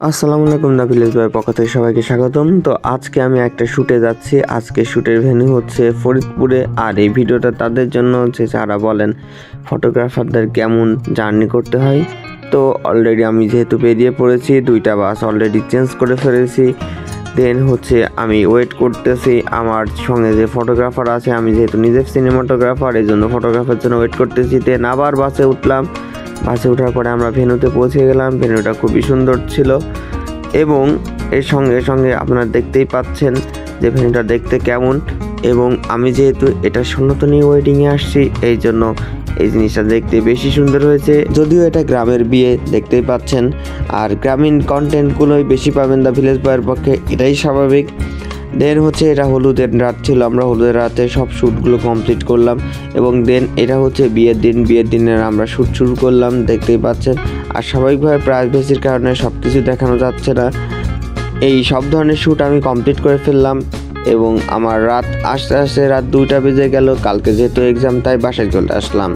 আসসালামু আলাইকুম, দা ভিলেজ বয়ের পক্ষ থেকে সবাইকে স্বাগতম। তো আজকে আমি একটা শ্যুটে যাচ্ছি। আজকে শ্যুটের ভেন্যু হচ্ছে ফরিদপুরে। আর এই ভিডিওটা তাদের জন্য হচ্ছে যারা বলেন ফটোগ্রাফারদের কেমন জার্নি করতে হয়। তো অলরেডি আমি যেহেতু বেরিয়ে পড়েছি, 2টা বাস অলরেডি চেঞ্জ করে ফেলেছি। দেন হচ্ছে আমি ওয়েট করতেছি আমার সঙ্গে যে ফটোগ্রাফার আছে। আমি যেহেতু নিজে সিনেমাটোগ্রাফার, এই জন্য ফটোগ্রাফার জন্য ওয়েট করতেছি। দেন আবার বাসে উঠলাম। বাসে ওঠার পরে আমরা ভেন্যুতে পৌঁছে গেলাম। ভেন্যুটা খুবই সুন্দর ছিল এবং এর সঙ্গে সঙ্গে আপনারা দেখতেই পাচ্ছেন যে ভেন্যুটা দেখতে কেমন। এবং আমি যেহেতু এটা সনাতনী ওয়েডিংয়ে আসছি, এই জন্য এই জিনিসটা দেখতে বেশি সুন্দর হয়েছে। যদিও এটা গ্রামের বিয়ে, দেখতেই পাচ্ছেন, আর গ্রামীণ কন্টেন্টগুলোই বেশি পাবেন দা ভিলেজ বয়ের পক্ষে, এটাই স্বাভাবিক। দেন হচ্ছে এটা হলুদের রাত ছিল, আমরা হলুদের রাতে সব শ্যুটগুলো কমপ্লিট করলাম। এবং দেন এটা হচ্ছে বিয়ের দিন, বিয়ের দিনের আমরা শ্যুট শুরু করলাম, দেখতেই পাচ্ছেন। আর স্বাভাবিকভাবে প্রাইভেসির কারণে সব কিছু দেখানো যাচ্ছে না। এই সব ধরনের শ্যুট আমি কমপ্লিট করে ফেললাম এবং আমার রাত আস্তে আস্তে রাত 2টা বেজে গেল। কালকে যেহেতু এক্সাম, তাই বাসায় চলে আসলাম।